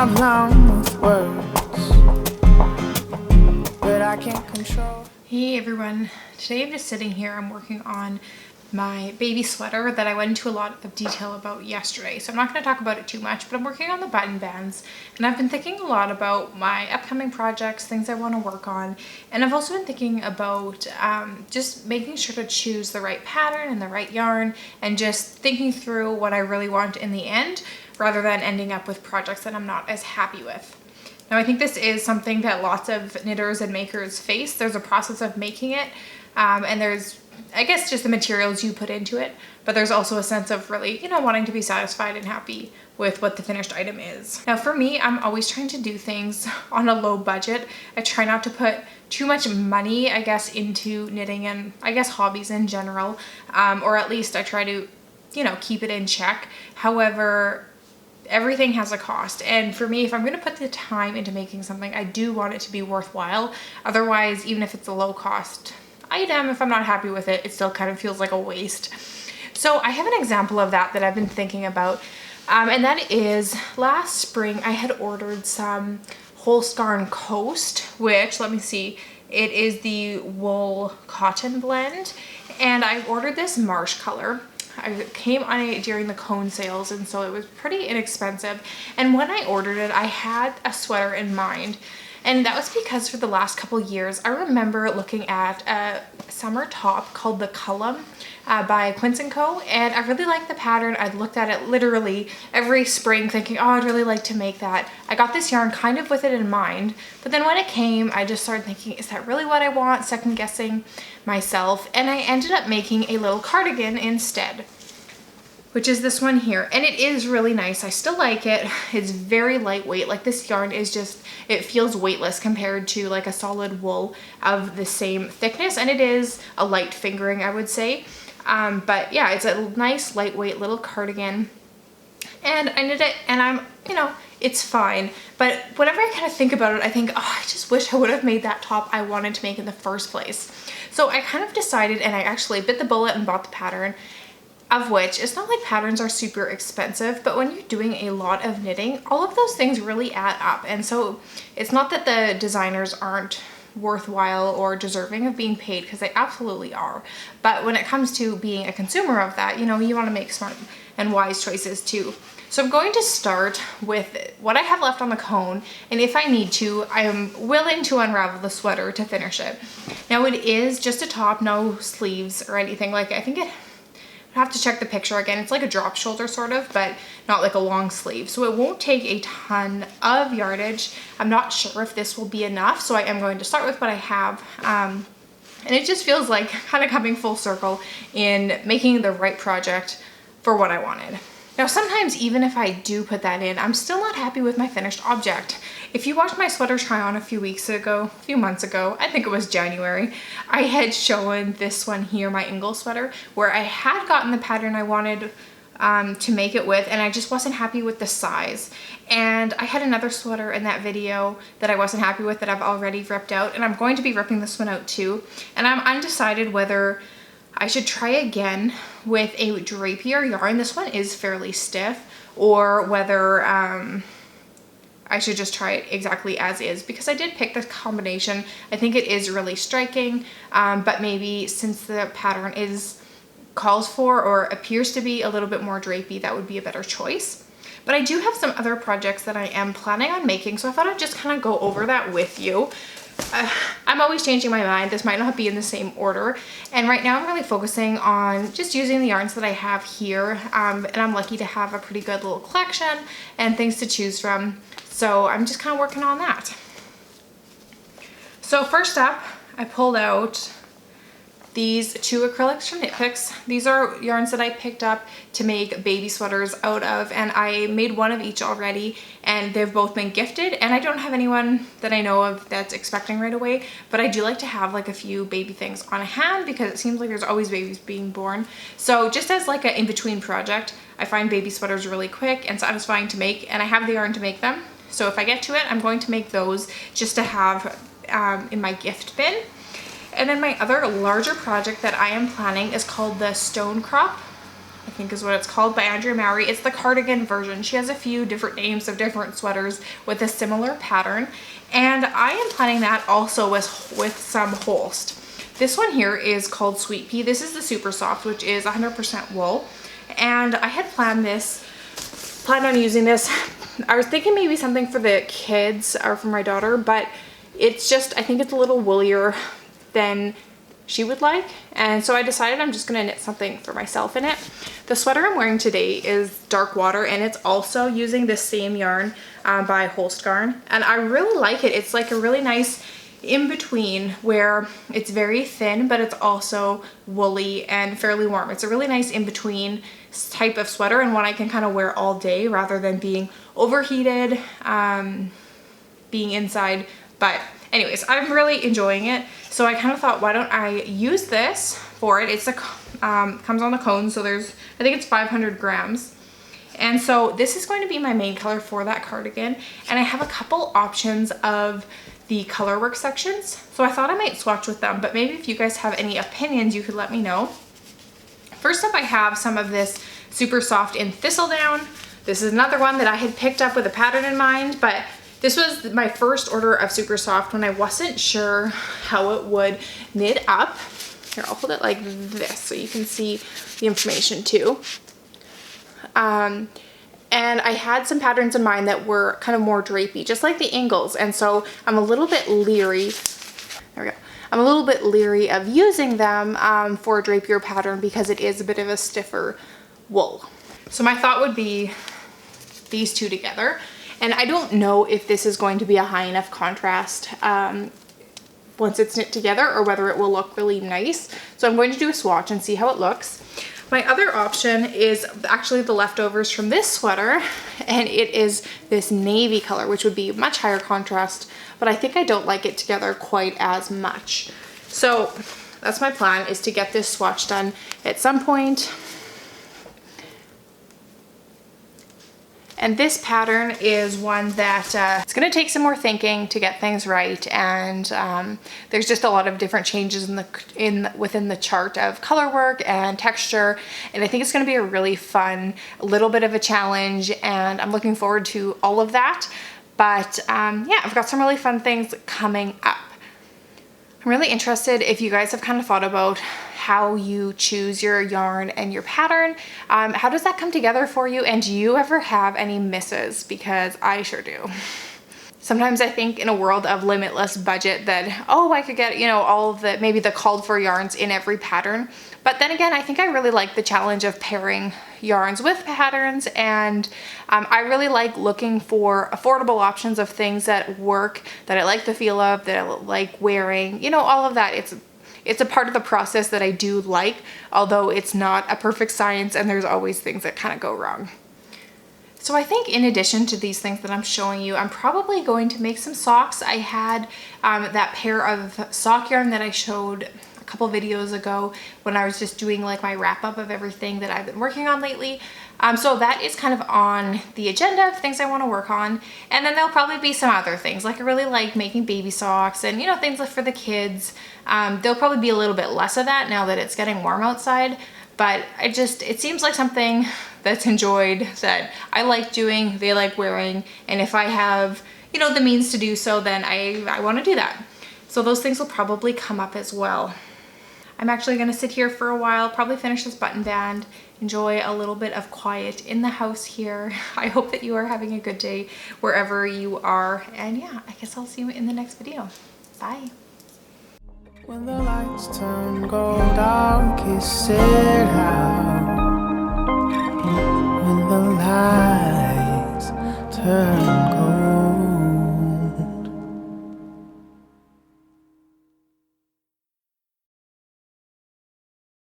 problem with words that I can't control. Hey everyone, today I'm just sitting here. I'm working on my baby sweater that I went into a lot of detail about yesterday. So I'm not going to talk about it too much, but I'm working on the button bands, and I've been thinking a lot about my upcoming projects, things I want to work on. And I've also been thinking about just making sure to choose the right pattern and the right yarn, and just thinking through what I really want in the end, rather than ending up with projects that I'm not as happy with. Now, I think this is something that lots of knitters and makers face. There's a process of making it, and there's, I guess, just the materials you put into it, but there's also a sense of really, wanting to be satisfied and happy with what the finished item is. Now, for me, I'm always trying to do things on a low budget. I try not to put too much money, I guess, into knitting and I guess hobbies in general, or at least I try to, keep it in check. However, everything has a cost, and for me, if I'm going to put the time into making something, I do want it to be worthwhile. Otherwise, even if it's a low cost item, if I'm not happy with it, it still kind of feels like a waste. So I have an example of that I've been thinking about, and that is last spring I had ordered some Holskarn Coast, which, let me see, it is the wool cotton blend, and I ordered this marsh color. I came on it during the cone sales, and so it was pretty inexpensive. And when I ordered it, I had a sweater in mind. And that was because for the last couple years, I remember looking at a summer top called the Cullum by Quince & Co. And I really liked the pattern. I'd looked at it literally every spring thinking, oh, I'd really like to make that. I got this yarn kind of with it in mind. But then when it came, I just started thinking, is that really what I want? Second guessing myself. And I ended up making a little cardigan instead, which is this one here. And it is really nice. I still like it. It's very lightweight. Like, this yarn is just, it feels weightless compared to like a solid wool of the same thickness. And it is a light fingering, I would say. But yeah, it's a nice lightweight little cardigan. And I knit it, and I'm, it's fine. But whenever I kind of think about it, I think, oh, I just wish I would have made that top I wanted to make in the first place. So I kind of decided, and I actually bit the bullet and bought the pattern, of which it's not like patterns are super expensive, but when you're doing a lot of knitting, all of those things really add up. And so it's not that the designers aren't worthwhile or deserving of being paid, because they absolutely are. But when it comes to being a consumer of that, you want to make smart and wise choices too. So I'm going to start with what I have left on the cone, and if I need to, I am willing to unravel the sweater to finish it. Now, it is just a top, no sleeves or anything. Like, I think I have to check the picture again. It's like a drop shoulder sort of, but not like a long sleeve. So it won't take a ton of yardage. I'm not sure if this will be enough, so I am going to start with what I have. And it just feels like kind of coming full circle in making the right project for what I wanted. Now, sometimes even if I do put that in, I'm still not happy with my finished object. If you watched my sweater try on a few months ago, I think it was January, I had shown this one here, my Ingle sweater, where I had gotten the pattern I wanted to make it with, and I just wasn't happy with the size. And I had another sweater in that video that I wasn't happy with that I've already ripped out, and I'm going to be ripping this one out too. And I'm undecided whether I should try again with a drapier yarn. This one is fairly stiff, or whether I should just try it exactly as is, because I did pick this combination. I think it is really striking, but maybe since the pattern calls for or appears to be a little bit more drapey, that would be a better choice. But I do have some other projects that I am planning on making, so I thought I'd just kind of go over that with you. I'm always changing my mind. This might not be in the same order, and right now I'm really focusing on just using the yarns that I have here, and I'm lucky to have a pretty good little collection and things to choose from, so I'm just kind of working on that. So first up, I pulled out these two acrylics from Knit Picks. These are yarns that I picked up to make baby sweaters out of, and I made one of each already, and they've both been gifted, and I don't have anyone that I know of that's expecting right away, but I do like to have like a few baby things on hand, because it seems like there's always babies being born. So just as like an in-between project, I find baby sweaters really quick and satisfying to make, and I have the yarn to make them. So if I get to it, I'm going to make those just to have in my gift bin. And then my other larger project that I am planning is called the Stone Crop I think is what it's called, by Andrea Mowry. It's the cardigan version. She has a few different names of different sweaters with a similar pattern. And I am planning that also with some Holst. This one here is called Sweet Pea. This is the super soft, which is 100% wool. And I had planned on using this. I was thinking maybe something for the kids or for my daughter, but it's just, I think it's a little woolier than she would like. And so I decided I'm just gonna knit something for myself in it. The sweater I'm wearing today is dark water, and it's also using this same yarn by Holst Garn. And I really like it. It's like a really nice in between where it's very thin, but it's also woolly and fairly warm. It's a really nice in between type of sweater, and one I can kind of wear all day rather than being overheated, being inside. But anyways, I'm really enjoying it. So I kind of thought, why don't I use this for it? It's comes on the cone, so I think it's 500 grams. And so this is going to be my main color for that cardigan. And I have a couple options of the color work sections. So I thought I might swatch with them, but maybe if you guys have any opinions, you could let me know. First up, I have some of this super soft in Thistledown. This is another one that I had picked up with a pattern in mind, but this was my first order of super soft when I wasn't sure how it would knit up. Here, I'll hold it like this so you can see the information too. And I had some patterns in mind that were kind of more drapey, just like the Ingles. And so I'm a little bit leery. There we go. I'm a little bit leery of using them for a drapier pattern because it is a bit of a stiffer wool. So my thought would be these two together. And I don't know if this is going to be a high enough contrast once it's knit together, or whether it will look really nice. So I'm going to do a swatch and see how it looks. My other option is actually the leftovers from this sweater, and it is this navy color, which would be much higher contrast, but I think I don't like it together quite as much. So that's my plan, is to get this swatch done at some point. And this pattern is one that it's going to take some more thinking to get things right, and there's just a lot of different changes within the chart of color work and texture, and I think it's going to be a really fun little bit of a challenge, and I'm looking forward to all of that. But yeah, I've got some really fun things coming up. I'm really interested if you guys have kind of thought about how you choose your yarn and your pattern. How does that come together for you? And do you ever have any misses? Because I sure do. Sometimes I think in a world of limitless budget that, oh, I could get, you know, all of the, maybe the called for yarns in every pattern. But then again, I think I really like the challenge of pairing yarns with patterns, and I really like looking for affordable options of things that work, that I like the feel of, that I like wearing, you know, all of that. It's a part of the process that I do like, although it's not a perfect science and there's always things that kind of go wrong. So I think in addition to these things that I'm showing you, I'm probably going to make some socks. I had that pair of sock yarn that I showed a couple videos ago when I was just doing like my wrap up of everything that I've been working on lately. So that is kind of on the agenda of things I want to work on. And then there'll probably be some other things, like I really like making baby socks and, you know, things like for the kids. There'll probably be a little bit less of that now that it's getting warm outside. But it seems like something that's enjoyed, that I like doing, they like wearing, and if I have, you know, the means to do so, then I want to do that. So those things will probably come up as well. I'm actually going to sit here for a while, probably finish this button band, enjoy a little bit of quiet in the house here. I hope that you are having a good day wherever you are, and yeah, I guess I'll see you in the next video. Bye. When the lights turn gold, I'll kiss it out. When the lights turn